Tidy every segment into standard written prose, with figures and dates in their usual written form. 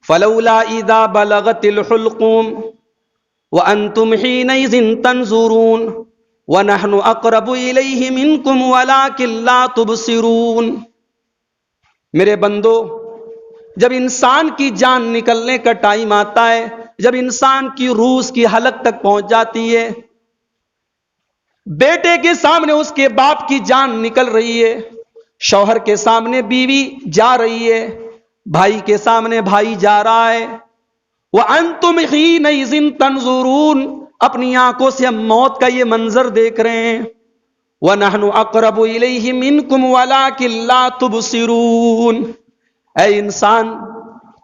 فلولا اذا بلغت الحلقوم وانتم حينئذ تنظرون وَنَحْنُ أَقْرَبُ إِلَيْهِ مِنْكُمْ وَلَكِنْ لَا تُبْصِرُونَ۔ میرے بندو، جب انسان کی جان نکلنے کا ٹائم آتا ہے، جب انسان کی روح اس کی حلق تک پہنچ جاتی ہے، بیٹے کے سامنے اس کے باپ کی جان نکل رہی ہے، شوہر کے سامنے بیوی جا رہی ہے، بھائی کے سامنے بھائی جا رہا ہے، وَأَنْتُمْ حِينَئِذٍ تَنْظُرُونَ، اپنی آنکھوں سے ہم موت کا یہ منظر دیکھ رہے ہیں، وَنَحْنُ أَقْرَبُ إِلَيْهِ مِنْكُمْ وَلَكِنْ لَا تُبْصِرُونَ۔ اے انسان،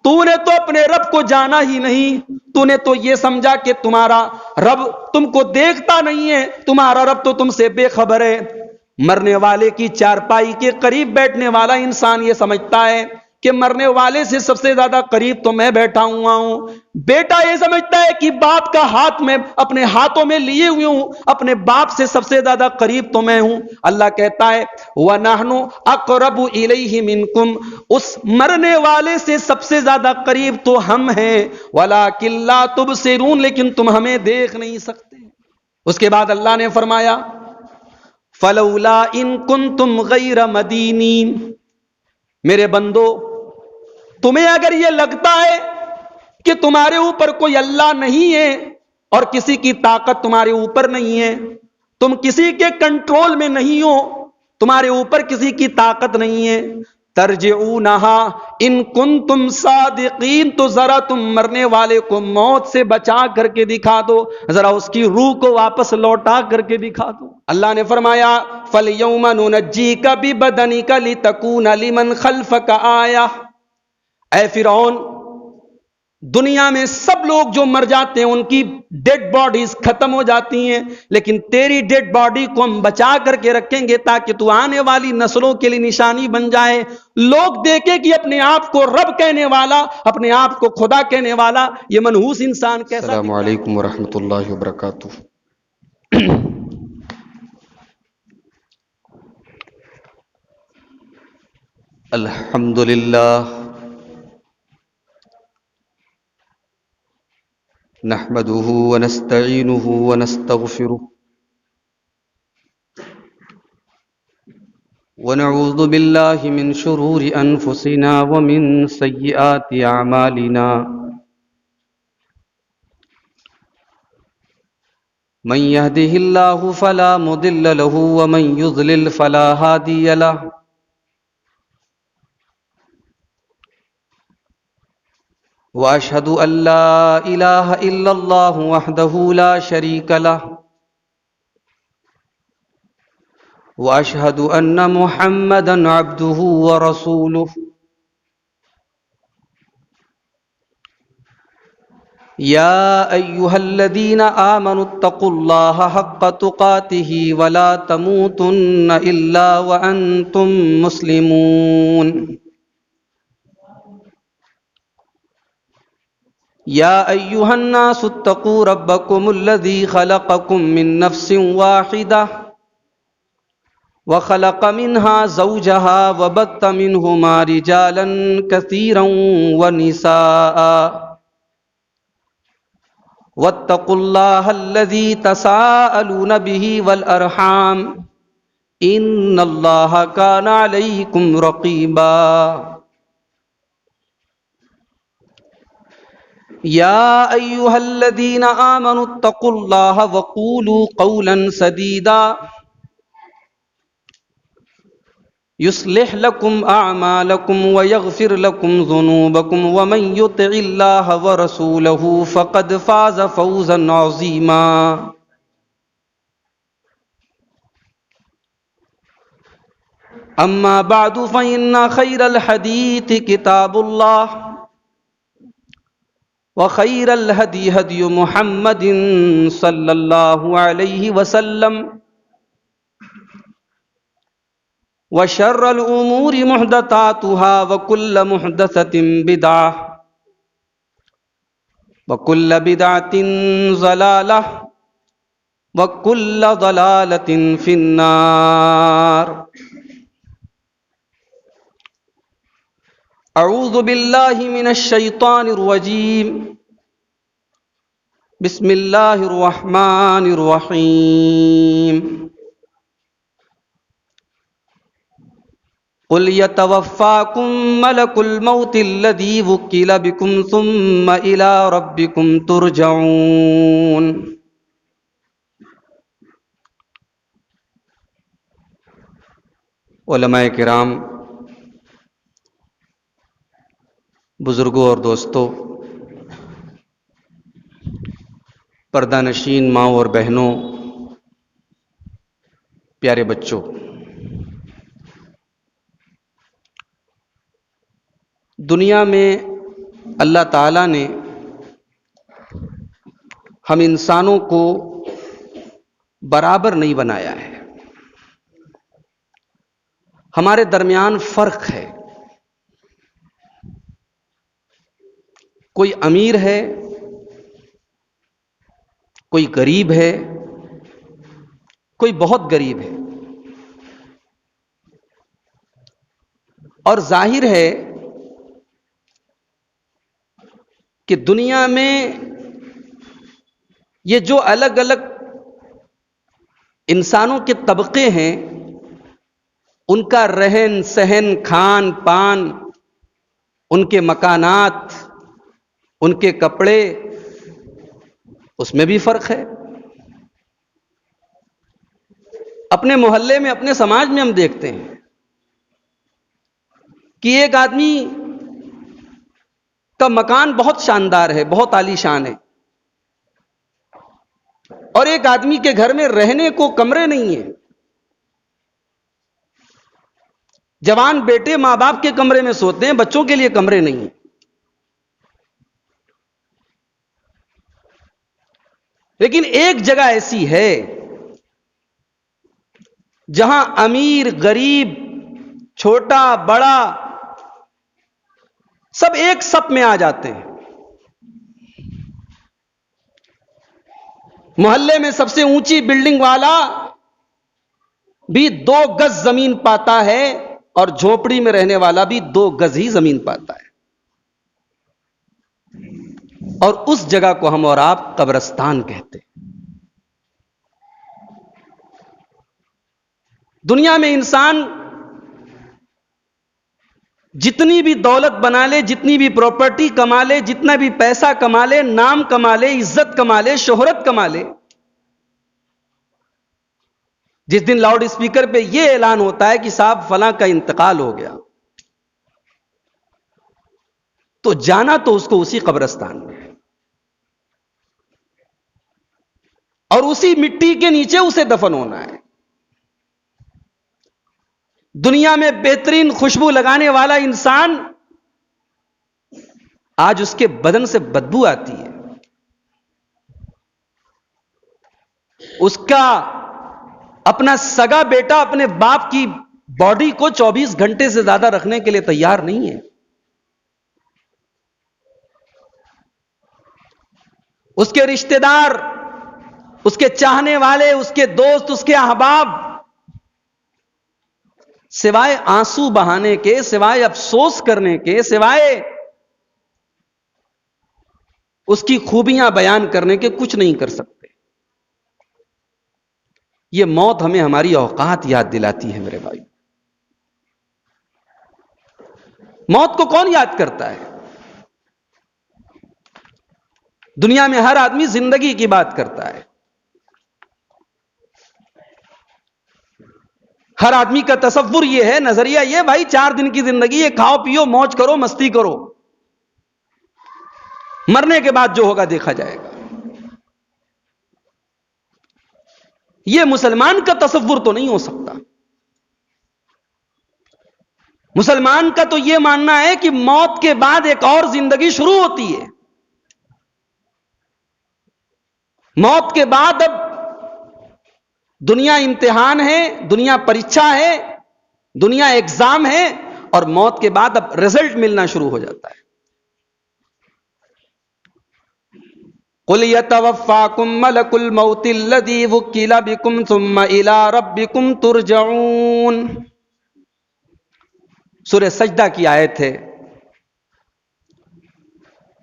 تو نے تو اپنے رب کو جانا ہی نہیں، تو نے تو یہ سمجھا کہ تمہارا رب تم کو دیکھتا نہیں ہے، تمہارا رب تو تم سے بے خبر ہے۔ مرنے والے کی چارپائی کے قریب بیٹھنے والا انسان یہ سمجھتا ہے کہ مرنے والے سے سب سے زیادہ قریب تو میں بیٹھا ہوا ہوں۔ بیٹا یہ سمجھتا ہے کہ باپ کا ہاتھ میں اپنے ہاتھوں میں لیے ہوئے ہوں، اپنے باپ سے سب سے زیادہ قریب تو میں ہوں۔ اللہ کہتا ہے وَنَحْنُ أَقْرَبُ إِلَيْهِ مِنْكُمْ، اس مرنے والے سے سب سے زیادہ قریب تو ہم ہیں، وَلَكِنْ لَا تُبْصِرُونَ، لیکن تم ہمیں دیکھ نہیں سکتے۔ اس کے بعد اللہ نے فرمایا فَلَوْلَا إِن كُنْتُمْ غَيْرَ مَدِينِينَ۔ میرے بندو، تمہیں اگر یہ لگتا ہے کہ تمہارے اوپر کوئی اللہ نہیں ہے اور کسی کی طاقت تمہارے اوپر نہیں ہے، تم کسی کے کنٹرول میں نہیں ہو، تمہارے اوپر کسی کی طاقت نہیں ہے، ترجعونها ان کنتم صادقین، تو ذرا تم مرنے والے کو موت سے بچا کر کے دکھا دو، ذرا اس کی روح کو واپس لوٹا کر کے دکھا دو۔ اللہ نے فرمایا فَالْيَوْمَ نُنَجِّيكَ بِبَدَنِكَ لِتَكُونَ لِمَنْ خَلْفَكَ آیَةً۔ اے فرعون، دنیا میں سب لوگ جو مر جاتے ہیں ان کی ڈیڈ باڈیز ختم ہو جاتی ہیں، لیکن تیری ڈیڈ باڈی کو ہم بچا کر کے رکھیں گے تاکہ تو آنے والی نسلوں کے لیے نشانی بن جائے، لوگ دیکھیں کہ اپنے آپ کو رب کہنے والا، اپنے آپ کو خدا کہنے والا یہ منحوس انسان کیسا۔ السلام علیکم ورحمۃ اللہ وبرکاتہ۔ الحمدللہ نحمده ونستعینه ونستغفره ونعوذ بالله من شرور انفسنا ومن سیئات اعمالنا، من يهده الله فلا مضل له ومن يضلل فلا هادي له، واشهد ان لا اله الا الله وحده لا شريك له، واشهد ان محمدا عبده ورسوله، يا ايها الذين آمنوا اتقوا الله حق تقاته ولا تموتن الا وانتم مسلمون، يا أيها الناس اتقوا ربكم الذي خلقكم من نفس واحدة وخلق منها زوجها وبث منهما رجالا كثيرا ونساء، واتقوا الله الذي تساءلون به والأرحام إن الله كان عليكم رقيبا، يا أيها الذين آمنوا اتقوا الله وقولوا قولا سديدا يصلح لكم أعمالكم ويغفر لكم ذنوبكم، ومن يطع الله ورسوله فقد فاز فوزا عظيما۔ أما بعد فإن خير الحديث كتاب الله، وخير الهدي هدي محمد صلى الله عليه وسلم، وشر الأمور محدثاتها وكل محدثة بدعة وكل بدعة ضلالة وكل ضلالة في النار۔ اعوذ باللہ من الشیطان الرجیم بسم اللہ الرحمن الرحیم قل یتوفاکم ملک الموت الذی وکل بکم ثم الی ربکم ترجعون۔ علماء کرام، بزرگوں اور دوستوں، پردہ نشین ماؤں اور بہنوں، پیارے بچوں، دنیا میں اللہ تعالیٰ نے ہم انسانوں کو برابر نہیں بنایا ہے، ہمارے درمیان فرق ہے۔ کوئی امیر ہے، کوئی غریب ہے، کوئی بہت غریب ہے، اور ظاہر ہے کہ دنیا میں یہ جو الگ الگ انسانوں کے طبقے ہیں، ان کا رہن سہن، کھان پان، ان کے مکانات، ان کے کپڑے، اس میں بھی فرق ہے۔ اپنے محلے میں، اپنے سماج میں ہم دیکھتے ہیں کہ ایک آدمی کا مکان بہت شاندار ہے، بہت عالی شان ہے، اور ایک آدمی کے گھر میں رہنے کو کمرے نہیں ہیں۔ جوان بیٹے ماں باپ کے کمرے میں سوتے ہیں، بچوں کے لیے کمرے نہیں ہیں۔ لیکن ایک جگہ ایسی ہے جہاں امیر غریب، چھوٹا بڑا، سب ایک سب میں آ جاتے ہیں۔ محلے میں سب سے اونچی بلڈنگ والا بھی 2 گز زمین پاتا ہے، اور جھوپڑی میں رہنے والا بھی 2 گز ہی زمین پاتا ہے، اور اس جگہ کو ہم اور آپ قبرستان کہتے ہیں۔ دنیا میں انسان جتنی بھی دولت بنا لے، جتنی بھی پراپرٹی کما لے، جتنا بھی پیسہ کما لے، نام کما لے، عزت کما لے، شہرت کما لے، جس دن لاؤڈ اسپیکر پہ یہ اعلان ہوتا ہے کہ صاحب فلاں کا انتقال ہو گیا، تو جانا تو اس کو اسی قبرستان میں ہے، اور اسی مٹی کے نیچے اسے دفن ہونا ہے۔ دنیا میں بہترین خوشبو لگانے والا انسان، آج اس کے بدن سے بدبو آتی ہے، اس کا اپنا سگا بیٹا اپنے باپ کی باڈی کو 24 گھنٹے سے زیادہ رکھنے کے لیے تیار نہیں ہے۔ اس کے رشتہ دار، اس کے چاہنے والے، اس کے دوست، اس کے احباب، سوائے آنسو بہانے کے، سوائے افسوس کرنے کے، سوائے اس کی خوبیاں بیان کرنے کے کچھ نہیں کر سکتے۔ یہ موت ہمیں ہماری اوقات یاد دلاتی ہے میرے بھائی۔ موت کو کون یاد کرتا ہے؟ دنیا میں ہر آدمی زندگی کی بات کرتا ہے، ہر آدمی کا تصور یہ ہے، نظریہ یہ، بھائی 4 دن کی زندگی ہے، کھاؤ پیو، موج کرو، مستی کرو، مرنے کے بعد جو ہوگا دیکھا جائے گا۔ یہ مسلمان کا تصور تو نہیں ہو سکتا۔ مسلمان کا تو یہ ماننا ہے کہ موت کے بعد ایک اور زندگی شروع ہوتی ہے، موت کے بعد اب دنیا امتحان ہے، دنیا پریچھا ہے، دنیا ایگزام ہے، اور موت کے بعد اب رزلٹ ملنا شروع ہو جاتا ہے۔ قُلْ يَتَوَفَّاكُمْ مَلَكُ الْمَوْتِ الَّذِي وُكِّلَ بِكُمْ ثُمَّ إِلَىٰ رَبِّكُمْ تُرْجَعُونَ۔ سورہ سجدہ کی آیت ہے،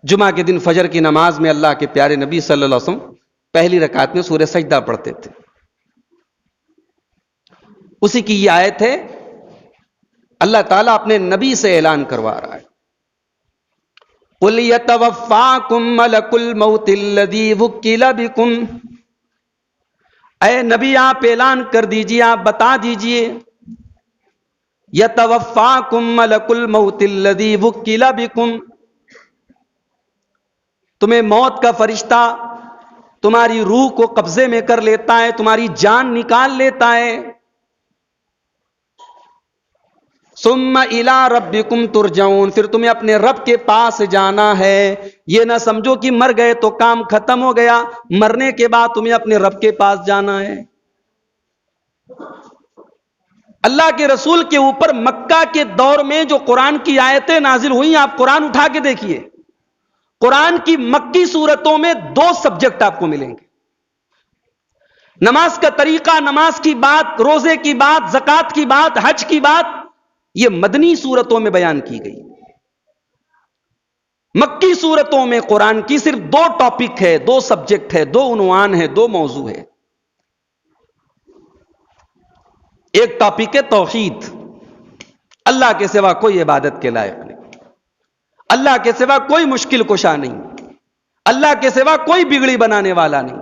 جمعہ کے دن فجر کی نماز میں اللہ کے پیارے نبی صلی اللہ علیہ وسلم پہلی رکعت میں سورہ سجدہ پڑھتے تھے. اسی کی یہ آیت ہے. اللہ تعالیٰ اپنے نبی سے اعلان کروا رہا ہے, قُلْ يَتَوَفَّاكُمْ مَلَكُ الْمَوْتِ الَّذِي وُكِّلَ بِكُمْ. اے نبی آپ اعلان کر دیجئے, آپ بتا دیجئے, يَتَوَفَّاكُمْ مَلَكُ الْمَوْتِ الَّذِي وُكِّلَ بِكُمْ, تمہیں موت کا فرشتہ تمہاری روح کو قبضے میں کر لیتا ہے, تمہاری جان نکال لیتا ہے. ثم الى ربکم ترجعون, پھر تمہیں اپنے رب کے پاس جانا ہے. یہ نہ سمجھو کہ مر گئے تو کام ختم ہو گیا, مرنے کے بعد تمہیں اپنے رب کے پاس جانا ہے. اللہ کے رسول کے اوپر مکہ کے دور میں جو قرآن کی آیتیں نازل ہوئیں, آپ قرآن اٹھا کے دیکھیے, قرآن کی مکی صورتوں میں 2 سبجیکٹ آپ کو ملیں گے. نماز کا طریقہ, نماز کی بات, روزے کی بات, زکوٰۃ کی بات, حج کی بات, یہ مدنی صورتوں میں بیان کی گئی. مکی صورتوں میں قرآن کی صرف 2 ٹاپک ہے, 2 سبجیکٹ ہے, 2 عنوان ہے, 2 موضوع ہے. ایک ٹاپک ہے توحید, اللہ کے سوا کوئی عبادت کے لائق نہیں, اللہ کے سوا کوئی مشکل کشا نہیں, اللہ کے سوا کوئی بگڑی بنانے والا نہیں,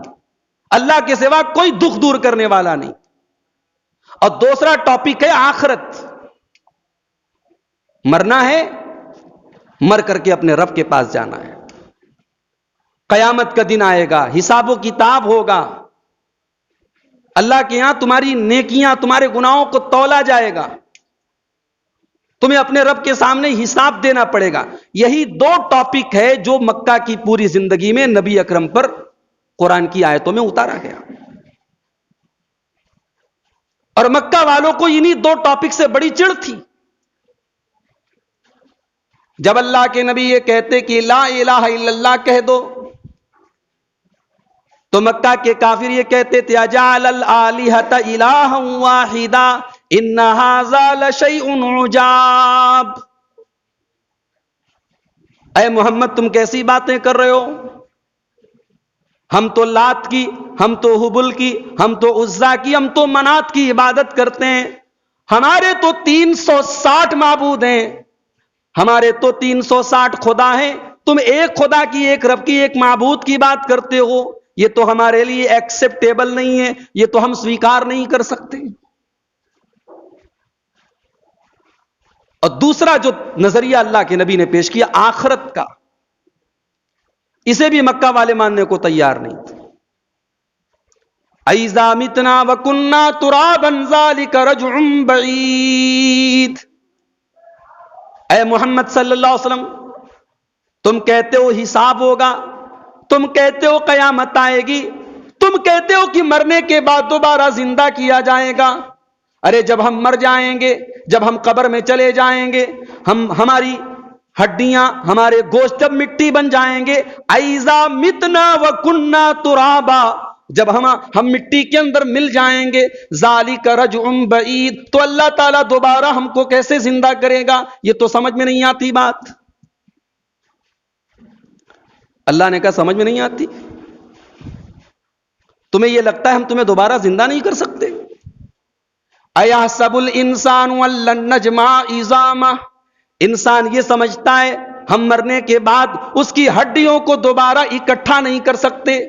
اللہ کے سوا کوئی دکھ دور کرنے والا نہیں. اور دوسرا ٹاپک ہے آخرت, مرنا ہے, مر کر کے اپنے رب کے پاس جانا ہے. قیامت کا دن آئے گا, حساب و کتاب ہوگا, اللہ کے یہاں تمہاری نیکیاں, تمہارے گناہوں کو تولا جائے گا, تمہیں اپنے رب کے سامنے حساب دینا پڑے گا. یہی 2 ٹاپک ہے جو مکہ کی پوری زندگی میں نبی اکرم پر قرآن کی آیتوں میں اتارا گیا. اور مکہ والوں کو انہی 2 ٹاپک سے بڑی چڑ تھی. جب اللہ کے نبی یہ کہتے کہ لا الہ الا اللہ کہہ دو, تو مکہ کے کافر یہ کہتے تھے اجعل الآلہۃ الہا واحدا ان ھذا لشیء عجاب. اے محمد تم کیسی باتیں کر رہے ہو, ہم تو لات کی, ہم تو حبل کی, ہم تو عزا کی, ہم تو منات کی عبادت کرتے ہیں, ہمارے تو 360 معبود ہیں, ہمارے تو 360 خدا ہیں, تم ایک خدا کی, ایک رب کی, ایک معبود کی بات کرتے ہو, یہ تو ہمارے لیے ایکسیپٹیبل نہیں ہے, یہ تو ہم سویکار نہیں کر سکتے. اور دوسرا جو نظریہ اللہ کے نبی نے پیش کیا آخرت کا, اسے بھی مکہ والے ماننے کو تیار نہیں تھے. اَإِذَا مِتْنَا وَكُنَّا تُرَابًا ذَلِكَ رَجْعٌ بَعِيدٌ. اے محمد صلی اللہ علیہ وسلم, تم کہتے ہو حساب ہوگا, تم کہتے ہو قیامت آئے گی, تم کہتے ہو کہ مرنے کے بعد دوبارہ زندہ کیا جائے گا. ارے جب ہم مر جائیں گے, جب ہم قبر میں چلے جائیں گے, ہماری ہڈیاں, ہمارے گوشت جب مٹی بن جائیں گے, اَإِذَا مِتْنَا وَكُنَّا تُرَابًا, جب ہم مٹی کے اندر مل جائیں گے, ذالک رجع بعید, تو اللہ تعالیٰ دوبارہ ہم کو کیسے زندہ کرے گا, یہ تو سمجھ میں نہیں آتی بات. اللہ نے کہا سمجھ میں نہیں آتی, تمہیں یہ لگتا ہے ہم تمہیں دوبارہ زندہ نہیں کر سکتے. ایحسب الانسان ان لن نجمع عظامہ, انسان یہ سمجھتا ہے ہم مرنے کے بعد اس کی ہڈیوں کو دوبارہ اکٹھا نہیں کر سکتے.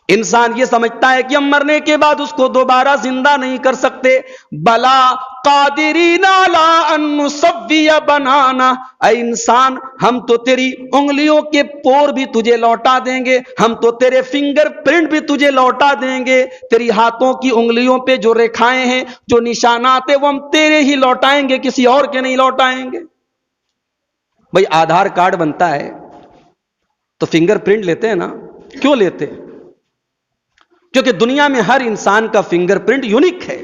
انسان یہ سمجھتا ہے کہ ہم مرنے کے بعد اس کو دوبارہ زندہ نہیں کر سکتے. بلا قادرین علی ان نسوی بنانا, اے انسان ہم تو تیری انگلیوں کے پور بھی تجھے لوٹا دیں گے, ہم تو تیرے فنگر پرنٹ بھی تجھے لوٹا دیں گے, تیری ہاتھوں کی انگلیوں پہ جو ریکھائیں ہیں, جو نشانات ہیں, وہ ہم تیرے ہی لوٹائیں گے, کسی اور کے نہیں لوٹائیں گے. بھئی آدھار کارڈ بنتا ہے تو فنگر پرنٹ لیتے ہیں نا, کیوں لیتے ہیں؟ کیونکہ دنیا میں ہر انسان کا فنگر پرنٹ یونیک ہے.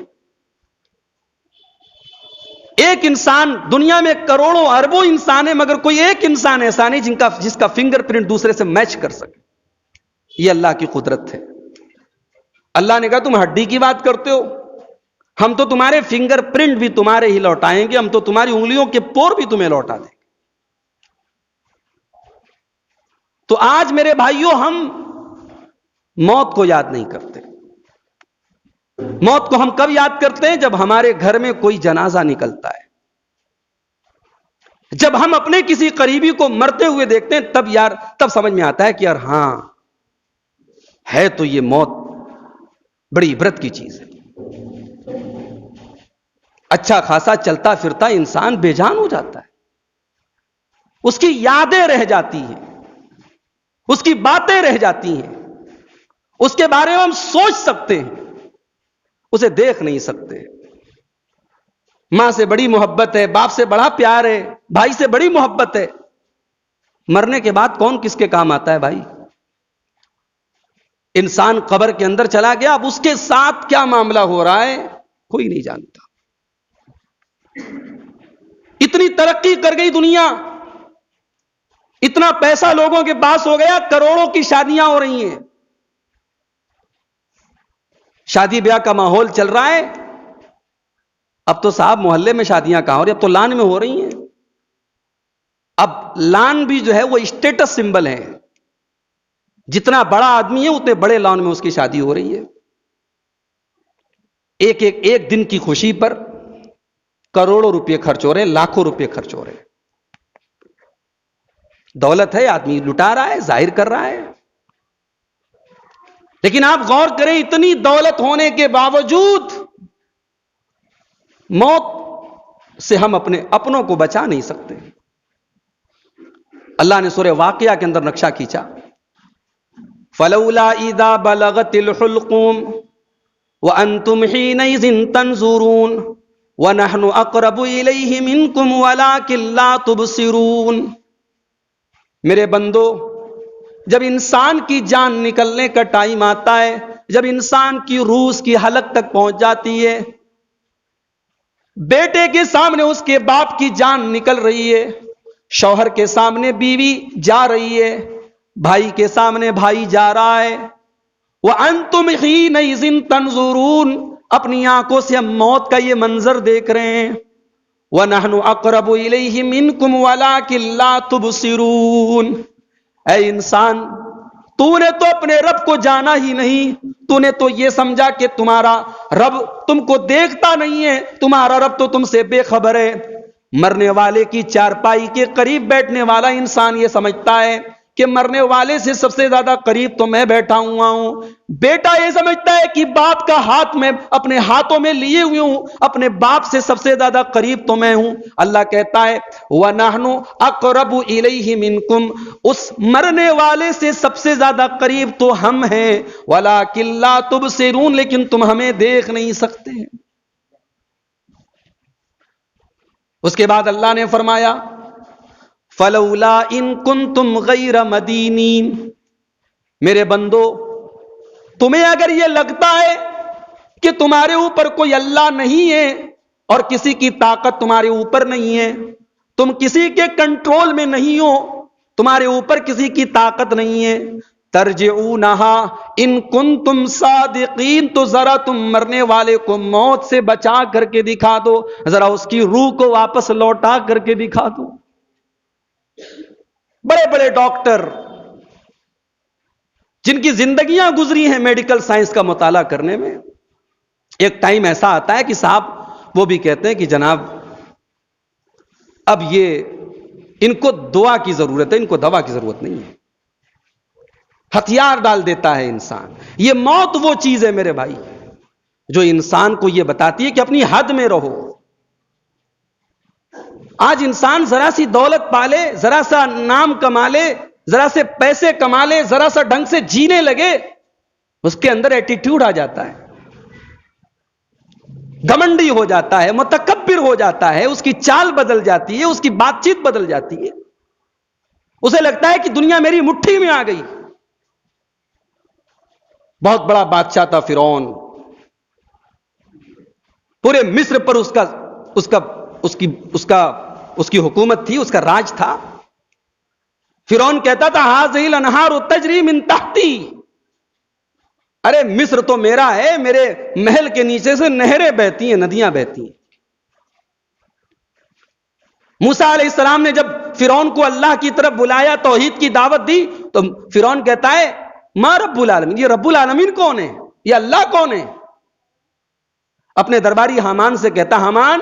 ایک انسان, دنیا میں کروڑوں اربوں انسان ہیں, مگر کوئی ایک انسان ایسا نہیں جس کا فنگر پرنٹ دوسرے سے میچ کر سکے. یہ اللہ کی قدرت ہے. اللہ نے کہا تم ہڈی کی بات کرتے ہو, ہم تو تمہارے فنگر پرنٹ بھی تمہارے ہی لوٹائیں گے, ہم تو تمہاری انگلیوں کے پور بھی تمہیں لوٹا دیں گے. تو آج میرے بھائیوں ہم موت کو یاد نہیں کرتے. موت کو ہم کب یاد کرتے ہیں؟ جب ہمارے گھر میں کوئی جنازہ نکلتا ہے, جب ہم اپنے کسی قریبی کو مرتے ہوئے دیکھتے ہیں, تب سمجھ میں آتا ہے کہ یار ہاں ہے تو یہ موت بڑی عبرت کی چیز ہے. اچھا خاصا چلتا پھرتا انسان بے جان ہو جاتا ہے, اس کی یادیں رہ جاتی ہیں, اس کی باتیں رہ جاتی ہیں, اس کے بارے میں ہم سوچ سکتے ہیں, اسے دیکھ نہیں سکتے. ماں سے بڑی محبت ہے, باپ سے بڑا پیار ہے, بھائی سے بڑی محبت ہے. مرنے کے بعد کون کس کے کام آتا ہے بھائی؟ انسان قبر کے اندر چلا گیا, اب اس کے ساتھ کیا معاملہ ہو رہا ہے کوئی نہیں جانتا. اتنی ترقی کر گئی دنیا, اتنا پیسہ لوگوں کے پاس ہو گیا, کروڑوں کی شادیاں ہو رہی ہیں, شادی بیاہ کا ماحول چل رہا ہے. اب تو صاحب محلے میں شادیاں کہاں ہو رہی, اب تو لان میں ہو رہی ہیں. اب لان بھی جو ہے وہ اسٹیٹس سمبل ہے, جتنا بڑا آدمی ہے اتنے بڑے لان میں اس کی شادی ہو رہی ہے. ایک دن کی خوشی پر کروڑوں روپے خرچ ہو رہے ہیں, لاکھوں روپے خرچ ہو رہے ہیں. دولت ہے, آدمی لٹا رہا ہے, ظاہر کر رہا ہے. لیکن آپ غور کریں, اتنی دولت ہونے کے باوجود موت سے ہم اپنے اپنوں کو بچا نہیں سکتے. اللہ نے سورہ واقعہ کے اندر نقشہ کھینچا, فلولا اذا بلغت الحلقوم وانتم حينئذ تنظرون ونحن اقرب الیہ منکم ولکن لا تبصرون. میرے بندو, جب انسان کی جان نکلنے کا ٹائم آتا ہے, جب انسان کی روح اس کی حلق تک پہنچ جاتی ہے, بیٹے کے سامنے اس کے باپ کی جان نکل رہی ہے, شوہر کے سامنے بیوی جا رہی ہے, بھائی کے سامنے بھائی جا رہا ہے. وَأَنْتُمْ حِينَئِذٍ تَنْظُرُونَ, اپنی آنکھوں سے ہم موت کا یہ منظر دیکھ رہے ہیں. وَنَحْنُ أَقْرَبُ إِلَيْهِ مِنْكُمْ وَلَكِنْ لَا تُبْصِرُونَ. اے انسان, تو نے تو اپنے رب کو جانا ہی نہیں, تو نے تو یہ سمجھا کہ تمہارا رب تم کو دیکھتا نہیں ہے, تمہارا رب تو تم سے بے خبر ہے. مرنے والے کی چارپائی کے قریب بیٹھنے والا انسان یہ سمجھتا ہے کہ مرنے والے سے سب سے زیادہ قریب تو میں بیٹھا ہوا ہوں. بیٹا یہ سمجھتا ہے کہ باپ کا ہاتھ میں اپنے ہاتھوں میں لیے ہوئے ہوں, اپنے باپ سے سب سے زیادہ قریب تو میں ہوں. اللہ کہتا ہے وَنَحْنُ أَقْرَبُ إِلَيْهِ مِنْكُمْ, اس مرنے والے سے سب سے زیادہ قریب تو ہم ہیں. وَلَكِنْ لَا تُبْصِرُونَ, لیکن تم ہمیں دیکھ نہیں سکتے. اس کے بعد اللہ نے فرمایا فَلَوْلَا إِن كُنْتُمْ غَيْرَ مَدِينِينَ. میرے بندو, تمہیں اگر یہ لگتا ہے کہ تمہارے اوپر کوئی اللہ نہیں ہے اور کسی کی طاقت تمہارے اوپر نہیں ہے, تم کسی کے کنٹرول میں نہیں ہو, تمہارے اوپر کسی کی طاقت نہیں ہے, ترجعونها ان کنتم صادقین, تو ذرا تم مرنے والے کو موت سے بچا کر کے دکھا دو, ذرا اس کی روح کو واپس لوٹا کر کے دکھا دو. بڑے بڑے ڈاکٹر جن کی زندگیاں گزری ہیں میڈیکل سائنس کا مطالعہ کرنے میں, ایک ٹائم ایسا آتا ہے کہ صاحب وہ بھی کہتے ہیں کہ جناب اب یہ ان کو دعا کی ضرورت ہے, ان کو دوا کی ضرورت نہیں ہے. ہتھیار ڈال دیتا ہے انسان. یہ موت وہ چیز ہے میرے بھائی جو انسان کو یہ بتاتی ہے کہ اپنی حد میں رہو. آج انسان ذرا سی دولت پالے, ذرا سا نام کما لے, ذرا سے پیسے کما لے, ذرا سا ڈھنگ سے جینے لگے, اس کے اندر ایٹیٹیوڈ آ جاتا ہے, گھمنڈی ہو جاتا ہے, متکبر ہو جاتا ہے, اس کی چال بدل جاتی ہے, اس کی بات چیت بدل جاتی ہے. اسے لگتا ہے کہ دنیا میری مٹھی میں آ گئی. بہت بڑا بادشاہ تھا فرعون, پورے مصر پر اس کی حکومت تھی, اس کا راج تھا. فرعون کہتا تھا ہذہ الانہار تجری من تحتی, ارے مصر تو میرا ہے, میرے محل کے نیچے سے نہریں بہتی ہیں, ندیاں بہتی ہیں. موسیٰ علیہ السلام نے جب فرعون کو اللہ کی طرف بلایا، توحید کی دعوت دی، تو فرعون کہتا ہے ما رب العالمین، یہ رب العالمین کون ہے، یہ اللہ کون ہے؟ اپنے درباری حامان سے کہتا حامان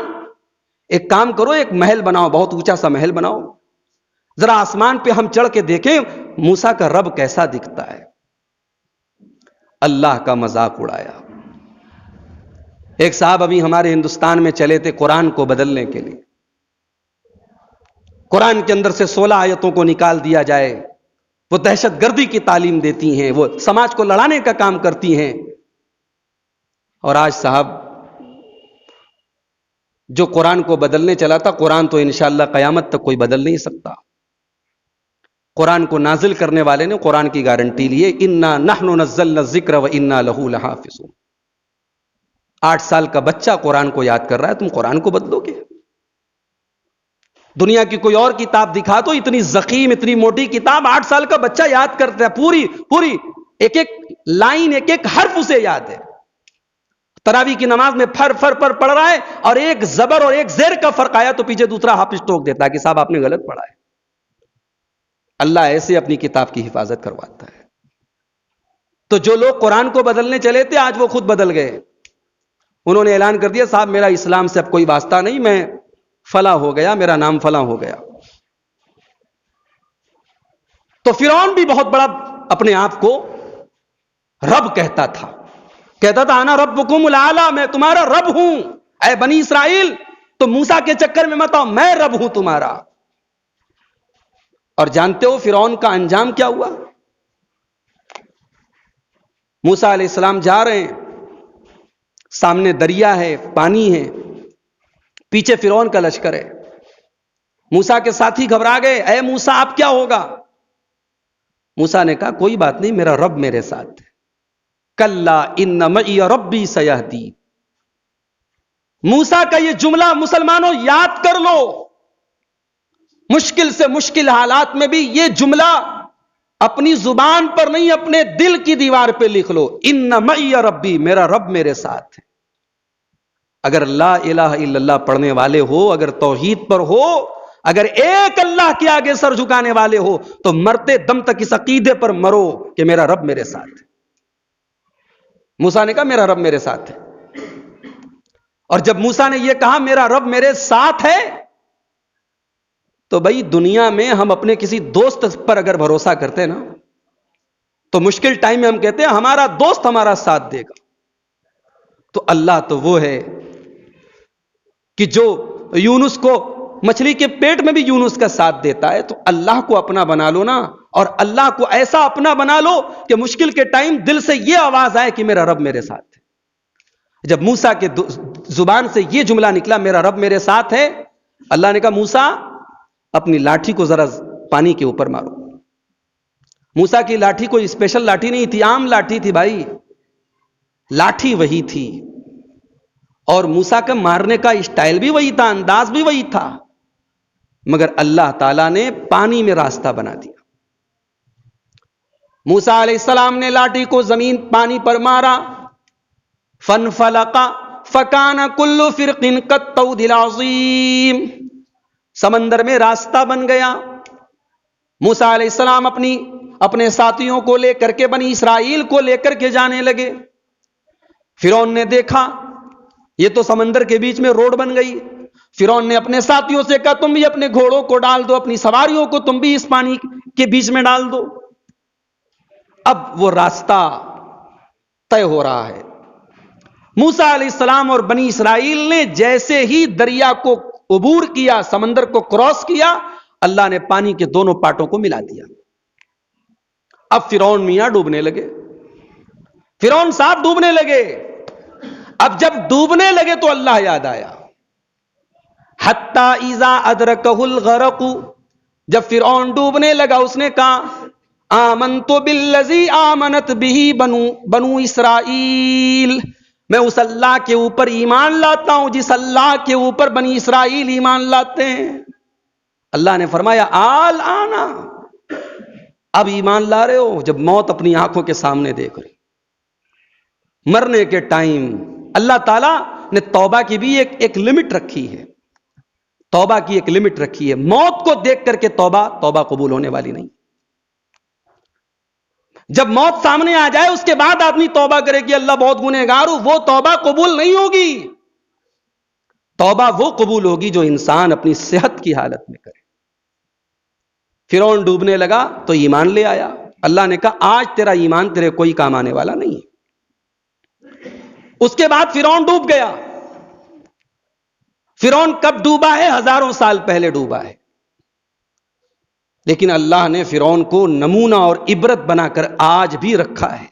ایک کام کرو، ایک محل بناؤ، بہت اونچا سا محل بناؤ، ذرا آسمان پہ ہم چڑھ کے دیکھیں موسیٰ کا رب کیسا دکھتا ہے۔ اللہ کا مذاق اڑایا۔ ایک صاحب ابھی ہمارے ہندوستان میں چلے تھے قرآن کو بدلنے کے لیے، قرآن کے اندر سے 16 آیتوں کو نکال دیا جائے، وہ دہشت گردی کی تعلیم دیتی ہیں، وہ سماج کو لڑانے کا کام کرتی ہیں۔ اور آج صاحب جو قرآن کو بدلنے چلا تھا، قرآن تو انشاءاللہ قیامت تک کوئی بدل نہیں سکتا۔ قرآن کو نازل کرنے والے نے قرآن کی گارنٹی لی ہے، انا نحن نزلنا الذکر وانا لہ لحافظون۔ 8 سال کا بچہ قرآن کو یاد کر رہا ہے، تم قرآن کو بدلو گے؟ دنیا کی کوئی اور کتاب دکھا تو، اتنی زخیم اتنی موٹی کتاب 8 سال کا بچہ یاد کرتا ہے، پوری ایک ایک لائن ایک ایک حرف اسے یاد ہے۔ تراویح کی نماز میں پھر پر پڑھ رہا ہے، اور ایک زبر اور ایک زیر کا فرق آیا تو پیچھے دوسرا حافظ ٹوک دیتا ہے کہ صاحب آپ نے غلط پڑھا ہے۔ اللہ ایسے اپنی کتاب کی حفاظت کرواتا ہے۔ تو جو لوگ قرآن کو بدلنے چلے تھے آج وہ خود بدل گئے، انہوں نے اعلان کر دیا صاحب میرا اسلام سے اب کوئی واسطہ نہیں، میں فلاں ہو گیا، میرا نام فلاں ہو گیا۔ تو فرعون بھی بہت بڑا اپنے آپ کو رب کہتا تھا انا ربکم الاعلی، میں تمہارا رب ہوں۔ اے بنی اسرائیل تو موسیٰ کے چکر میں مت آؤ، میں رب ہوں تمہارا۔ اور جانتے ہو فرعون کا انجام کیا ہوا؟ موسیٰ علیہ السلام جا رہے ہیں، سامنے دریا ہے، پانی ہے، پیچھے فرعون کا لشکر ہے۔ موسیٰ کے ساتھی گھبرا گئے، اے موسیٰ اب کیا ہوگا؟ موسیٰ نے کہا کوئی بات نہیں، میرا رب میرے ساتھ ہے۔ کلا ان معی ربی سیہدین۔ موسیٰ کا یہ جملہ مسلمانوں یاد کر لو، مشکل سے مشکل حالات میں بھی یہ جملہ اپنی زبان پر نہیں، اپنے دل کی دیوار پہ لکھ لو، ان معی ربی، میرا رب میرے ساتھ ہے۔ اگر لا الہ الا اللہ پڑھنے والے ہو، اگر توحید پر ہو، اگر ایک اللہ کے آگے سر جھکانے والے ہو، تو مرتے دم تک اس عقیدے پر مرو کہ میرا رب میرے ساتھ ہے۔ موسیٰ نے کہا میرا رب میرے ساتھ ہے، اور جب موسیٰ نے یہ کہا میرا رب میرے ساتھ ہے، تو بھائی دنیا میں ہم اپنے کسی دوست پر اگر بھروسہ کرتے ہیں نا، تو مشکل ٹائم میں ہم کہتے ہیں ہمارا دوست ہمارا ساتھ دے گا۔ تو اللہ تو وہ ہے کہ جو یونس کو مچھلی کے پیٹ میں بھی یونس کا ساتھ دیتا ہے، تو اللہ کو اپنا بنا لو نا، اور اللہ کو ایسا اپنا بنا لو کہ مشکل کے ٹائم دل سے یہ آواز آئے کہ میرا رب میرے ساتھ ہے۔ جب موسیٰ کے زبان سے یہ جملہ نکلا میرا رب میرے ساتھ ہے، اللہ نے کہا موسیٰ اپنی لاٹھی کو ذرا پانی کے اوپر مارو۔ موسیٰ کی لاٹھی کوئی اسپیشل لاٹھی نہیں تھی، عام لاٹھی تھی بھائی، لاٹھی وہی تھی، اور موسیٰ کا مارنے کا اسٹائل بھی وہی تھا، انداز بھی وہی تھا، مگر اللہ تعالیٰ نے پانی میں راستہ بنا دیا۔ موسیٰ علیہ السلام نے لاٹھی کو زمین پانی پر مارا، فانفلق فکان کل فرق کالطود العظیم، سمندر میں راستہ بن گیا۔ موسیٰ علیہ السلام اپنے ساتھیوں کو لے کر کے، بنی اسرائیل کو لے کر کے جانے لگے۔ فرعون نے دیکھا یہ تو سمندر کے بیچ میں روڈ بن گئی۔ فرعون نے اپنے ساتھیوں سے کہا تم بھی اپنے گھوڑوں کو ڈال دو، اپنی سواریوں کو تم بھی اس پانی کے بیچ میں ڈال دو۔ اب وہ راستہ طے ہو رہا ہے۔ موسیٰ علیہ السلام اور بنی اسرائیل نے جیسے ہی دریا کو عبور کیا، سمندر کو کراس کیا، اللہ نے پانی کے دونوں پارٹوں کو ملا دیا۔ اب فرعون میاں ڈوبنے لگے، فرعون صاحب ڈوبنے لگے۔ اب جب ڈوبنے لگے تو اللہ یاد آیا۔ حتی اذا ادرکہ الغرق، جب فرعون ڈوبنے لگا اس نے کہا آمنت بالذی آمنت بہ بنو اسرائیل، میں اس اللہ کے اوپر ایمان لاتا ہوں جس اللہ کے اوپر بنی اسرائیل ایمان لاتے ہیں۔ اللہ نے فرمایا آل آنا، اب ایمان لا رہے ہو جب موت اپنی آنکھوں کے سامنے دیکھ رہے، مرنے کے ٹائم۔ اللہ تعالیٰ نے توبہ کی بھی ایک لمٹ رکھی ہے، توبہ کی ایک لمٹ رکھی ہے. موت کو دیکھ کر کے توبہ قبول ہونے والی نہیں. جب موت سامنے آ جائے اس کے بعد آدمی توبہ کرے کہ اللہ بہت گنہگار ہوں، وہ توبہ قبول نہیں ہوگی. توبہ وہ قبول ہوگی جو انسان اپنی صحت کی حالت میں کرے. فرعون ڈوبنے لگا تو ایمان لے آیا. اللہ نے کہا آج تیرا ایمان تیرے کوئی کام آنے والا نہیں ہے. اس کے بعد فرعون ڈوب گیا. فرعون کب ڈوبا ہے؟ ہزاروں سال پہلے ڈوبا ہے. لیکن اللہ نے فرعون کو نمونہ اور عبرت بنا کر آج بھی رکھا ہے.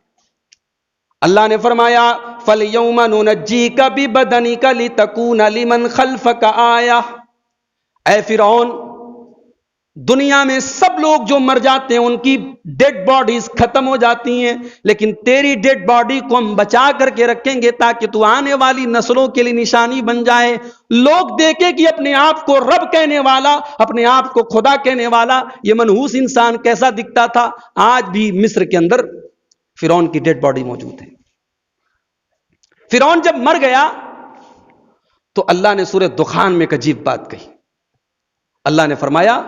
اللہ نے فرمایا فَالْيَوْمَ نُنَجِّيكَ بِبَدَنِكَ لِتَكُونَ لِمَنْ خَلْفَكَ آیَةً. اے فرعون، دنیا میں سب لوگ جو مر جاتے ہیں ان کی ڈیڈ باڈیز ختم ہو جاتی ہیں، لیکن تیری ڈیڈ باڈی کو ہم بچا کر کے رکھیں گے تاکہ تو آنے والی نسلوں کے لیے نشانی بن جائے. لوگ دیکھیں کہ اپنے آپ کو رب کہنے والا، اپنے آپ کو خدا کہنے والا یہ منحوس انسان کیسا دکھتا تھا. آج بھی مصر کے اندر فرعون کی ڈیڈ باڈی موجود ہے. فرعون جب مر گیا تو اللہ نے سورہ دخان میں ایک عجیب بات کہی. اللہ نے فرمایا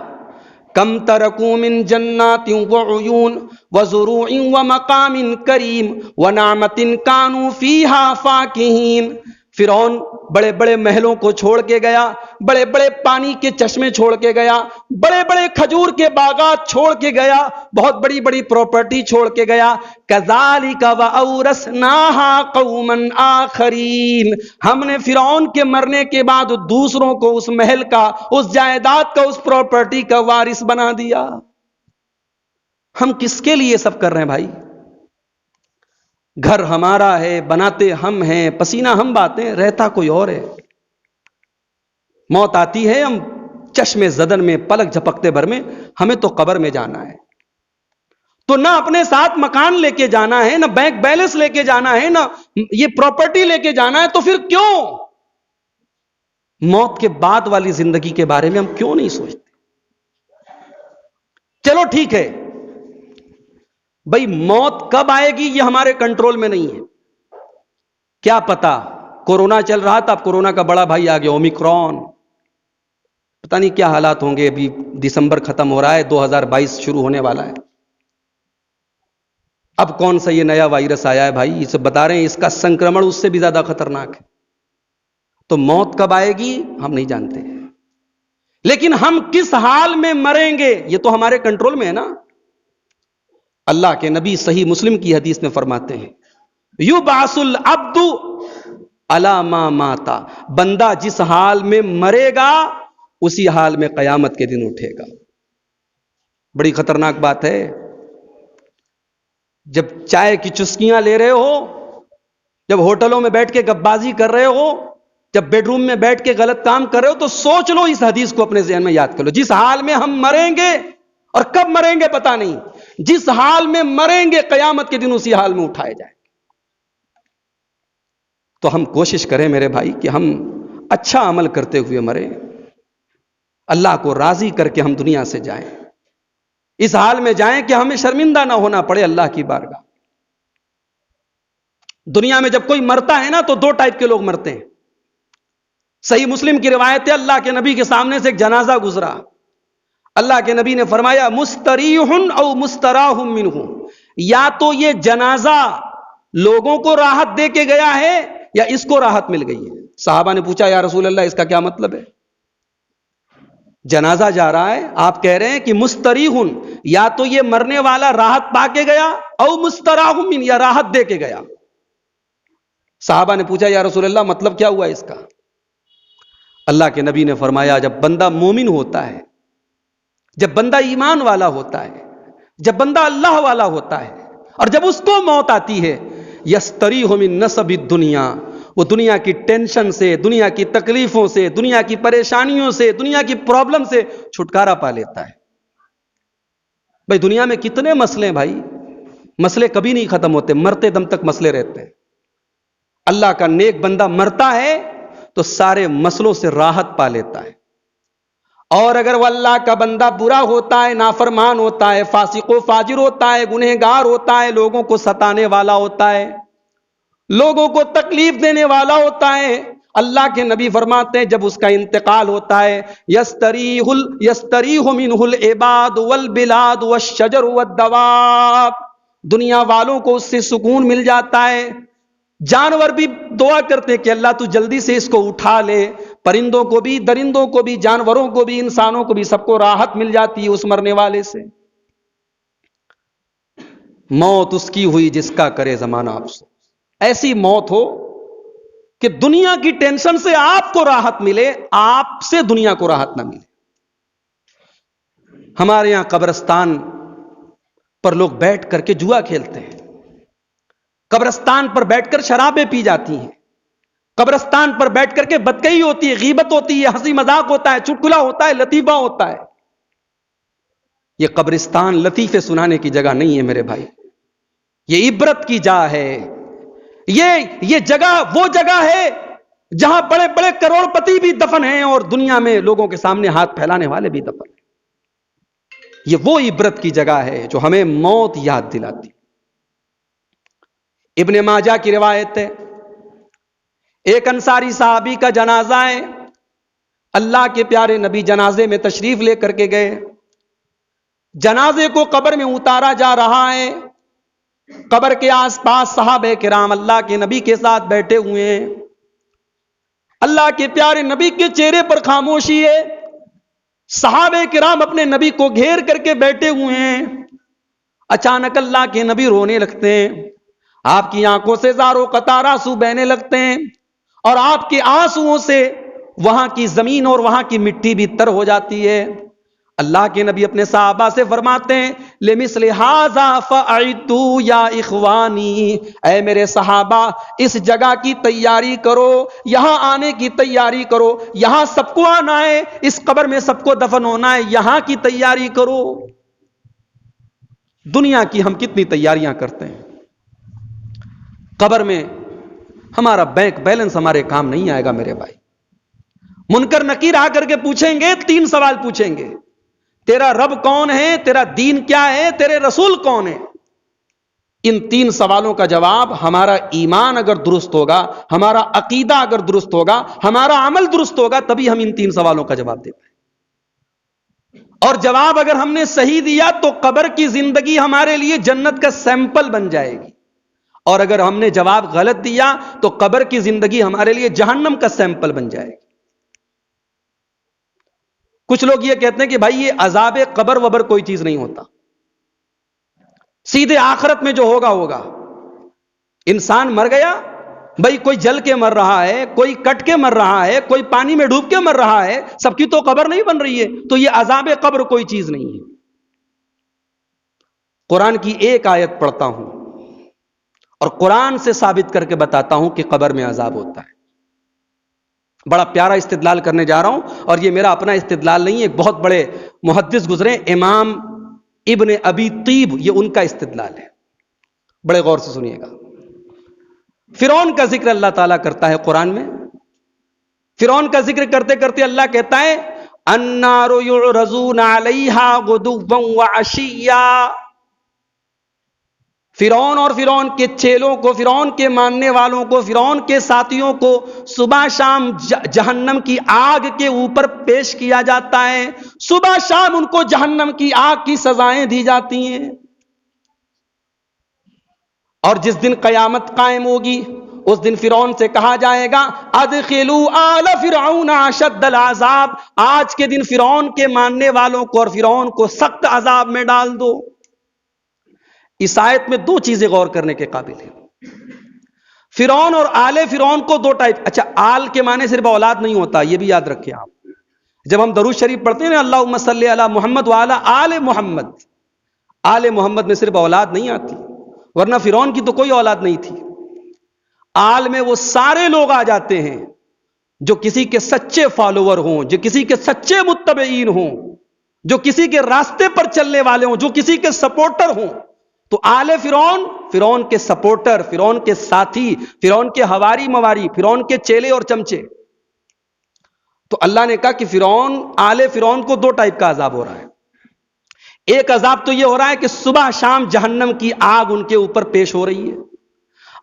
کم ترکوا من جنات وعیون وزروع ومقام کریم ونعمت کانوا فیہا فاکہین. فرعون بڑے بڑے محلوں کو چھوڑ کے گیا، بڑے بڑے پانی کے چشمے چھوڑ کے گیا، بڑے بڑے کھجور کے باغات چھوڑ کے گیا، بہت بڑی بڑی پراپرٹی چھوڑ کے گیا. کذالک وَأَوْرَثْنَاهَا قَوْمًا آخَرِينَ. ہم نے فرعون کے مرنے کے بعد دوسروں کو اس محل کا، اس جائیداد کا، اس پراپرٹی کا وارث بنا دیا. ہم کس کے لیے سب کر رہے ہیں بھائی؟ گھر ہمارا ہے، بناتے ہم ہیں، پسینہ ہم بہاتے ہیں، رہتا کوئی اور ہے. موت آتی ہے ہم چشم زدن میں، پلک جھپکتے بھر میں ہمیں تو قبر میں جانا ہے. تو نہ اپنے ساتھ مکان لے کے جانا ہے، نہ بینک بیلنس لے کے جانا ہے، نہ یہ پراپرٹی لے کے جانا ہے، تو پھر کیوں موت کے بعد والی زندگی کے بارے میں ہم کیوں نہیں سوچتے؟ چلو ٹھیک ہے بھائی، موت کب آئے گی یہ ہمارے کنٹرول میں نہیں ہے. کیا پتا، کورونا چل رہا تھا، اب کورونا کا بڑا بھائی آ گیا اومیکرون. پتہ نہیں کیا حالات ہوں گے. ابھی دسمبر ختم ہو رہا ہے، 2022 شروع ہونے والا ہے. اب کون سا یہ نیا وائرس آیا ہے بھائی، اسے بتا رہے ہیں اس کا سنکرمن اس سے بھی زیادہ خطرناک ہے. تو موت کب آئے گی ہم نہیں جانتے، لیکن ہم کس حال میں مریں گے یہ تو ہمارے کنٹرول میں ہے نا. اللہ کے نبی صحیح مسلم کی حدیث میں فرماتے ہیں یبعث العبد علی ما مات. بندہ جس حال میں مرے گا اسی حال میں قیامت کے دن اٹھے گا. بڑی خطرناک بات ہے. جب چائے کی چسکیاں لے رہے ہو، جب ہوٹلوں میں بیٹھ کے گپ بازی کر رہے ہو، جب بیڈ روم میں بیٹھ کے غلط کام کر رہے ہو، تو سوچ لو، اس حدیث کو اپنے ذہن میں یاد کر لو. جس حال میں ہم مریں گے، اور کب مریں گے پتہ نہیں، جس حال میں مریں گے قیامت کے دن اسی حال میں اٹھائے جائیں. تو ہم کوشش کریں میرے بھائی کہ ہم اچھا عمل کرتے ہوئے مریں، اللہ کو راضی کر کے ہم دنیا سے جائیں. اس حال میں جائیں کہ ہمیں شرمندہ نہ ہونا پڑے اللہ کی بارگاہ. دنیا میں جب کوئی مرتا ہے نا تو دو ٹائپ کے لوگ مرتے ہیں. صحیح مسلم کی روایت ہے، اللہ کے نبی کے سامنے سے ایک جنازہ گزرا. اللہ کے نبی نے فرمایا مستریح او مستراح منہ. یا تو یہ جنازہ لوگوں کو راحت دے کے گیا ہے یا اس کو راحت مل گئی ہے. صحابہ نے پوچھا یا رسول اللہ اس کا کیا مطلب ہے؟ جنازہ جا رہا ہے، آپ کہہ رہے ہیں کہ مستریح، یا تو یہ مرنے والا راحت پا کے گیا، او مستراح من، یا راحت دے کے گیا. صحابہ نے پوچھا یا رسول اللہ مطلب کیا ہوا اس کا؟ اللہ کے نبی نے فرمایا جب بندہ مومن ہوتا ہے، جب بندہ ایمان والا ہوتا ہے، جب بندہ اللہ والا ہوتا ہے، اور جب اس کو موت آتی ہے، یستریح من نصب الدنیا، وہ دنیا کی ٹینشن سے، دنیا کی تکلیفوں سے، دنیا کی پریشانیوں سے، دنیا کی پرابلم سے چھٹکارا پا لیتا ہے. بھائی دنیا میں کتنے مسئلے ہیں بھائی، مسئلے کبھی نہیں ختم ہوتے، مرتے دم تک مسئلے رہتے ہیں. اللہ کا نیک بندہ مرتا ہے تو سارے مسئلوں سے راحت پا لیتا ہے. اور اگر وہ اللہ کا بندہ برا ہوتا ہے، نافرمان ہوتا ہے، فاسق و فاجر ہوتا ہے، گنہگار ہوتا ہے، لوگوں کو ستانے والا ہوتا ہے، لوگوں کو تکلیف دینے والا ہوتا ہے، اللہ کے نبی فرماتے ہیں جب اس کا انتقال ہوتا ہے یستریح منہ العباد والبلاد والشجر والدواب، دنیا والوں کو اس سے سکون مل جاتا ہے، جانور بھی دعا کرتے کہ اللہ تو جلدی سے اس کو اٹھا لے، پرندوں کو بھی، درندوں کو بھی، جانوروں کو بھی، انسانوں کو بھی، سب کو راحت مل جاتی ہے اس مرنے والے سے۔ موت اس کی ہوئی جس کا کرے زمانہ افسوس، ایسی موت ہو کہ دنیا کی ٹینشن سے آپ کو راحت ملے، آپ سے دنیا کو راحت نہ ملے۔ ہمارے یہاں قبرستان پر لوگ بیٹھ کر کے جوا کھیلتے ہیں، قبرستان پر بیٹھ کر شرابیں پی جاتی ہیں، قبرستان پر بیٹھ کر کے بدکئی ہوتی ہے، غیبت ہوتی ہے، ہنسی مذاق ہوتا ہے، چٹکلا ہوتا ہے، لطیفہ ہوتا ہے۔ یہ قبرستان لطیفے سنانے کی جگہ نہیں ہے میرے بھائی، یہ عبرت کی جا ہے۔ یہ جگہ وہ جگہ ہے جہاں بڑے بڑے کروڑ پتی بھی دفن ہیں اور دنیا میں لوگوں کے سامنے ہاتھ پھیلانے والے بھی دفن ہیں۔ یہ وہ عبرت کی جگہ ہے جو ہمیں موت یاد دلاتی۔ ابن ماجہ کی روایت ہے، ایک انصاری صحابی کا جنازہ ہے، اللہ کے پیارے نبی جنازے میں تشریف لے کر کے گئے، جنازے کو قبر میں اتارا جا رہا ہے، قبر کے آس پاس صحابہ کرام اللہ کے نبی کے ساتھ بیٹھے ہوئے ہیں، اللہ کے پیارے نبی کے چہرے پر خاموشی ہے، صحابہ کرام اپنے نبی کو گھیر کر کے بیٹھے ہوئے ہیں۔ اچانک اللہ کے نبی رونے لگتے ہیں، آپ کی آنکھوں سے زاروں قطار آنسو بہنے لگتے ہیں، اور آپ کے آنسوؤں سے وہاں کی زمین اور وہاں کی مٹی بھی تر ہو جاتی ہے۔ اللہ کے نبی اپنے صحابہ سے فرماتے ہیں لمثل ھذا فاعدوا یا اخوانی، اے میرے صحابہ اس جگہ کی تیاری کرو، یہاں آنے کی تیاری کرو، یہاں سب کو آنا ہے، اس قبر میں سب کو دفن ہونا ہے، یہاں کی تیاری کرو۔ دنیا کی ہم کتنی تیاریاں کرتے ہیں، قبر میں ہمارا بینک بیلنس ہمارے کام نہیں آئے گا میرے بھائی۔ منکر نکیر آ کر کے پوچھیں گے، 3 سوال پوچھیں گے، تیرا رب کون ہے، تیرا دین کیا ہے، تیرے رسول کون ہے؟ ان 3 سوالوں کا جواب ہمارا ایمان اگر درست ہوگا، ہمارا عقیدہ اگر درست ہوگا، ہمارا عمل درست ہوگا، تبھی ہم ان 3 سوالوں کا جواب دے پائیں۔ اور جواب اگر ہم نے صحیح دیا تو قبر کی زندگی ہمارے لیے جنت کا سیمپل بن جائے گی، اور اگر ہم نے جواب غلط دیا تو قبر کی زندگی ہمارے لیے جہنم کا سیمپل بن جائے گی۔ کچھ لوگ یہ کہتے ہیں کہ بھائی یہ عذاب قبر وبر کوئی چیز نہیں ہوتا، سیدھے آخرت میں جو ہوگا ہوگا۔ انسان مر گیا، بھائی کوئی جل کے مر رہا ہے، کوئی کٹ کے مر رہا ہے، کوئی پانی میں ڈوب کے مر رہا ہے، سب کی تو قبر نہیں بن رہی ہے، تو یہ عذاب قبر کوئی چیز نہیں ہے۔ قرآن کی ایک آیت پڑھتا ہوں اور قرآن سے ثابت کر کے بتاتا ہوں کہ قبر میں عذاب ہوتا ہے۔ بڑا پیارا استدلال کرنے جا رہا ہوں، اور یہ میرا اپنا استدلال نہیں ہے، ایک بہت بڑے محدث گزرے امام ابن ابی طیب، یہ ان کا استدلال ہے، بڑے غور سے سنیے گا۔ فرعون کا ذکر اللہ تعالیٰ کرتا ہے قرآن میں، فرعون کا ذکر کرتے کرتے اللہ کہتا ہے النار یعرضون علیہا غدوا وعشیا، فرعون اور فرعون کے چیلوں کو، فرعون کے ماننے والوں کو، فرعون کے ساتھیوں کو صبح شام جہنم کی آگ کے اوپر پیش کیا جاتا ہے، صبح شام ان کو جہنم کی آگ کی سزائیں دی جاتی ہیں۔ اور جس دن قیامت قائم ہوگی اس دن فرعون سے کہا جائے گا ادخلوا آل فرعون اشد العذاب، آج کے دن فرعون کے ماننے والوں کو اور فرعون کو سخت عذاب میں ڈال دو۔ اس آیت میں 2 چیزیں غور کرنے کے قابل ہیں۔ فرعون اور آل فرعون کو 2 ٹائپ، اچھا آل کے معنی صرف اولاد نہیں ہوتا، یہ بھی یاد رکھیں آپ۔ جب ہم درود شریف پڑھتے ہیں نا اللہم صلی علی محمد وعلی آل محمد، آل محمد میں صرف اولاد نہیں آتی، ورنہ فرعون کی تو کوئی اولاد نہیں تھی۔ آل میں وہ سارے لوگ آ جاتے ہیں جو کسی کے سچے فالوور ہوں، جو کسی کے سچے متبعین ہوں، جو کسی کے راستے پر چلنے والے ہوں، جو کسی کے سپورٹر ہوں۔ تو آل فرعون، فرعون کے سپورٹر، فرعون کے ساتھی، فرعون کے ہواری مواری، فرعون کے چیلے اور چمچے۔ تو اللہ نے کہا کہ فرعون، آل فرعون کو 2 ٹائپ کا عذاب ہو رہا ہے۔ ایک عذاب تو یہ ہو رہا ہے کہ صبح شام جہنم کی آگ ان کے اوپر پیش ہو رہی ہے،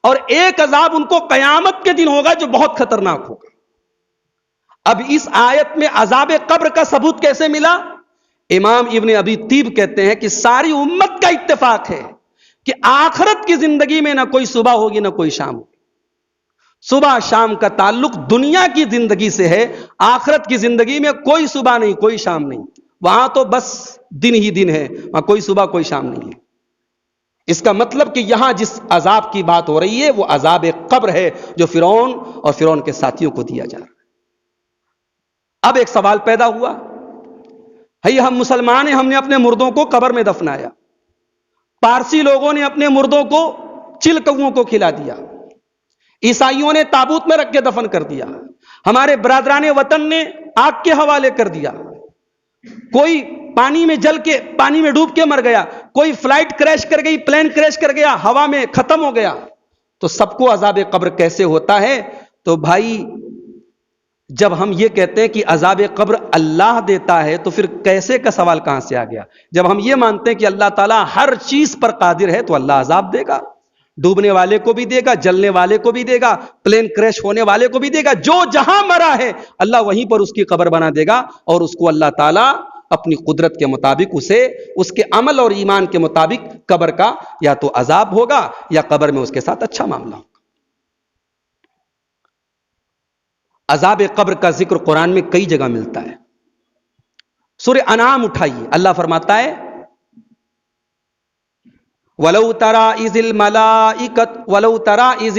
اور ایک عذاب ان کو قیامت کے دن ہوگا جو بہت خطرناک ہوگا۔ اب اس آیت میں عذاب قبر کا ثبوت کیسے ملا؟ امام ابن ابی طیب کہتے ہیں کہ ساری امت کا اتفاق ہے کہ آخرت کی زندگی میں نہ کوئی صبح ہوگی نہ کوئی شام ہوگی. صبح شام کا تعلق دنیا کی زندگی سے ہے، آخرت کی زندگی میں کوئی صبح نہیں کوئی شام نہیں، وہاں تو بس دن ہی دن ہے، وہاں کوئی صبح کوئی شام نہیں ہے. اس کا مطلب کہ یہاں جس عذاب کی بات ہو رہی ہے وہ عذاب قبر ہے جو فرعون اور فرعون کے ساتھیوں کو دیا جا رہا ہے. اب ایک سوال پیدا ہوا، ہم مسلمان ہیں، ہم نے اپنے مردوں کو قبر میں دفنایا، پارسی لوگوں نے اپنے مردوں کو چل کووں کو کھلا دیا، عیسائیوں نے تابوت میں رکھ کے دفن کر دیا، ہمارے برادران وطن نے آگ کے حوالے کر دیا، کوئی پانی میں جل کے پانی میں ڈوب کے مر گیا، کوئی فلائٹ کریش کر گئی، پلین کریش کر گیا، ہوا میں ختم ہو گیا. تو سب کو عذاب قبر کیسے ہوتا ہے؟ تو بھائی جب ہم یہ کہتے ہیں کہ عذاب قبر اللہ دیتا ہے تو پھر کیسے کا سوال کہاں سے آ گیا؟ جب ہم یہ مانتے ہیں کہ اللہ تعالیٰ ہر چیز پر قادر ہے تو اللہ عذاب دے گا، ڈوبنے والے کو بھی دے گا، جلنے والے کو بھی دے گا، پلین کریش ہونے والے کو بھی دے گا، جو جہاں مرا ہے اللہ وہیں پر اس کی قبر بنا دے گا، اور اس کو اللہ تعالیٰ اپنی قدرت کے مطابق اسے اس کے عمل اور ایمان کے مطابق قبر کا یا تو عذاب ہوگا یا قبر میں اس کے ساتھ اچھا معاملہ ہوگا. عذاب قبر کا ذکر قرآن میں کئی جگہ ملتا ہے. سورہ انعام اٹھائیے، اللہ فرماتا ہے وَلَوْ تَرَى إِذِ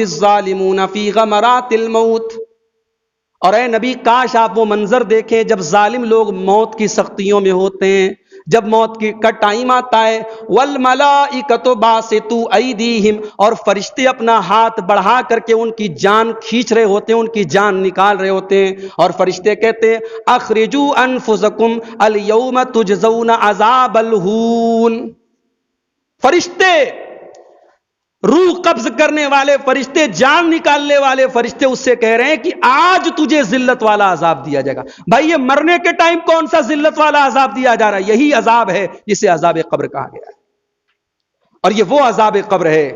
الظَّالِمُونَ فِي غَمَرَاتِ الْمَوْتِ، اور اے نبی کاش آپ وہ منظر دیکھیں جب ظالم لوگ موت کی سختیوں میں ہوتے ہیں، جب موت کا ٹائم آتا ہے. وَالْمَلَائِكَةُ بَاسِطُو أَيْدِيهِمْ، اور فرشتے اپنا ہاتھ بڑھا کر کے ان کی جان کھینچ رہے ہوتے ہیں، ان کی جان نکال رہے ہوتے ہیں، اور فرشتے کہتے ہیں اخرجوا انفسکم اليوم تجزون عذاب الہون. فرشتے، روح قبض کرنے والے فرشتے، جان نکالنے والے فرشتے اس سے کہہ رہے ہیں کہ آج تجھے ذلت والا عذاب دیا جائے گا. بھائی یہ مرنے کے ٹائم کون سا ذلت والا عذاب دیا جا رہا ہے؟ یہی عذاب ہے جسے عذاب قبر کہا گیا ہے. اور یہ وہ عذاب قبر ہے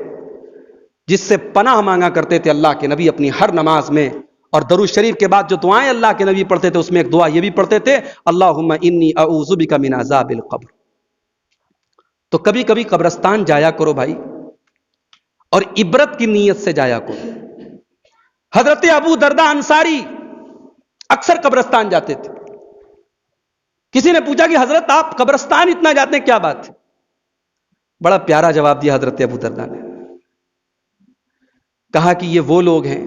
جس سے پناہ مانگا کرتے تھے اللہ کے نبی اپنی ہر نماز میں، اور درود شریف کے بعد جو دعائیں اللہ کے نبی پڑھتے تھے اس میں ایک دعا یہ بھی پڑھتے تھے اللہم انی اعوذ بک من عذاب القبر. تو کبھی کبھی قبرستان جایا کرو بھائی، اور عبرت کی نیت سے جایا کرو. حضرت ابو درداء انصاری اکثر قبرستان جاتے تھے. کسی نے پوچھا کہ حضرت آپ قبرستان اتنا جاتے ہیں، کیا بات ہے؟ بڑا پیارا جواب دیا حضرت ابو درداء نے، کہا کہ یہ وہ لوگ ہیں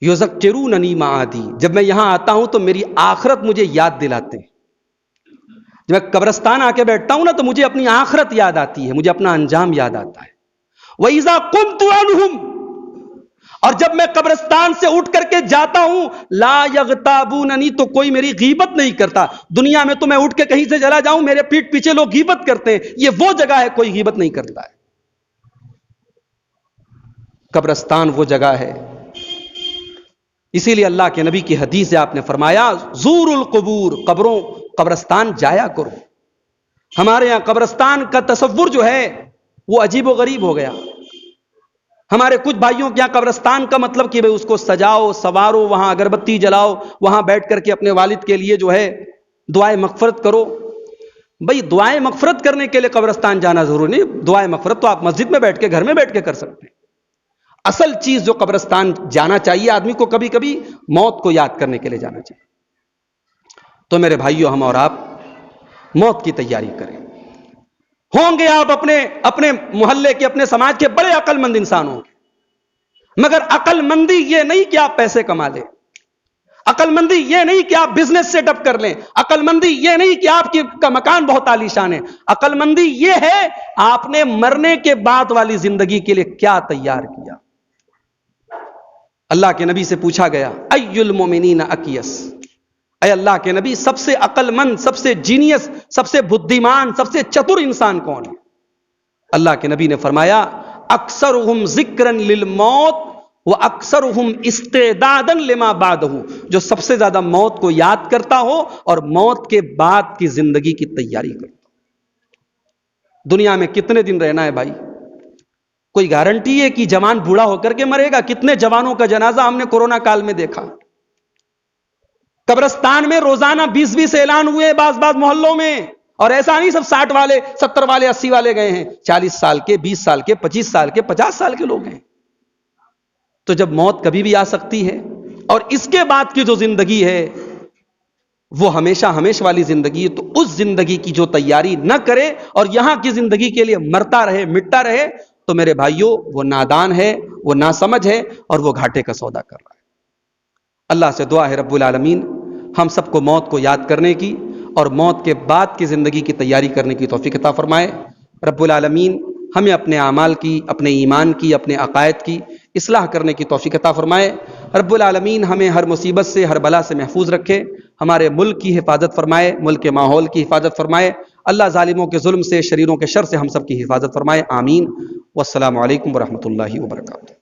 یذکروننی معادی، جب میں یہاں آتا ہوں تو میری آخرت مجھے یاد دلاتے ہیں. جب میں قبرستان آ کے بیٹھتا ہوں نا تو مجھے اپنی آخرت یاد آتی ہے، مجھے اپنا انجام یاد آتا ہے. وَإِذَا قُمْتُ عَنْهُمْ، اور جب میں قبرستان سے اٹھ کر کے جاتا ہوں لَا يَغْتَابُونَنِي، تو کوئی میری غیبت نہیں کرتا. دنیا میں تو میں اٹھ کے کہیں سے چلا جاؤں میرے پیٹ پیچھے لوگ غیبت کرتے ہیں، یہ وہ جگہ ہے کوئی غیبت نہیں کرتا ہے. قبرستان وہ جگہ ہے. اسی لیے اللہ کے نبی کی حدیث سے آپ نے فرمایا زور القبور، قبرستان جایا کرو. ہمارے یہاں قبرستان کا تصور جو ہے وہ عجیب و غریب ہو گیا. ہمارے کچھ بھائیوں کے یہاں قبرستان کا مطلب کہ اس کو سجاؤ سوارو، وہاں اگربتی جلاؤ، وہاں بیٹھ کر کے اپنے والد کے لیے جو ہے دعائے مغفرت کرو. بھئی دعائے مغفرت کرنے کے لیے قبرستان جانا ضروری نہیں. دعائے مغفرت تو آپ مسجد میں بیٹھ کے، گھر میں بیٹھ کے کر سکتے ہیں. اصل چیز جو قبرستان جانا چاہیے آدمی کو، کبھی کبھی موت کو یاد کرنے کے لیے جانا چاہیے. تو میرے بھائیوں، ہم اور آپ موت کی تیاری کریں. ہوں گے آپ اپنے محلے کے، اپنے سماج کے بڑے عقل مند انسان ہوں گے، مگر عقل مندی یہ نہیں کہ آپ پیسے کما لیں، عقل مندی یہ نہیں کہ آپ بزنس سیٹ اپ کر لیں، عقل مندی یہ نہیں کہ آپ کا مکان بہت عالیشان ہے. عقل مندی یہ ہے آپ نے مرنے کے بعد والی زندگی کے لیے کیا تیار کیا. اللہ کے نبی سے پوچھا گیا ای المؤمنین اکیس، اے اللہ کے نبی سب سے عقل مند، سب سے جینیس، سب سے بدھیمان، سب سے چتر انسان کون ہے؟ اللہ کے نبی نے فرمایا اکثرہم ذکرا للموت واکثرہم استعدادا لما بعدہ، جو سب سے زیادہ موت کو یاد کرتا ہو اور موت کے بعد کی زندگی کی تیاری کرتا ہو. دنیا میں کتنے دن رہنا ہے بھائی؟ کوئی گارنٹی ہے کہ جوان بوڑھا ہو کر کے مرے گا؟ کتنے جوانوں کا جنازہ ہم نے کورونا کال میں دیکھا. قبرستان میں روزانہ 20 اعلان ہوئے بعض محلوں میں، اور ایسا نہیں سب 60 والے 70 والے 80 والے گئے ہیں، 40 سال کے 20 سال کے 25 سال کے 50 سال کے لوگ ہیں۔ تو جب موت کبھی بھی آ سکتی ہے، اور اس کے بعد کی جو زندگی ہے وہ ہمیشہ والی زندگی ہے، تو اس زندگی کی جو تیاری نہ کرے اور یہاں کی زندگی کے لیے مرتا رہے مٹتا رہے، تو میرے بھائیوں وہ نادان ہے، وہ ناسمجھ ہے، اور وہ گھاٹے کا سودا کر رہا ہے۔ اللہ سے دعا ہے رب العالمین ہم سب کو موت کو یاد کرنے کی اور موت کے بعد کی زندگی کی تیاری کرنے کی توفیق عطا فرمائے۔ رب العالمین ہمیں اپنے اعمال کی، اپنے ایمان کی، اپنے عقائد کی اصلاح کرنے کی توفیق عطا فرمائے۔ رب العالمین ہمیں ہر مصیبت سے، ہر بلا سے محفوظ رکھے، ہمارے ملک کی حفاظت فرمائے، ملک کے ماحول کی حفاظت فرمائے، اللہ ظالموں کے ظلم سے، شریروں کے شر سے ہم سب کی حفاظت فرمائے، آمین۔ والسلام علیکم ورحمۃ اللہ وبرکاتہ۔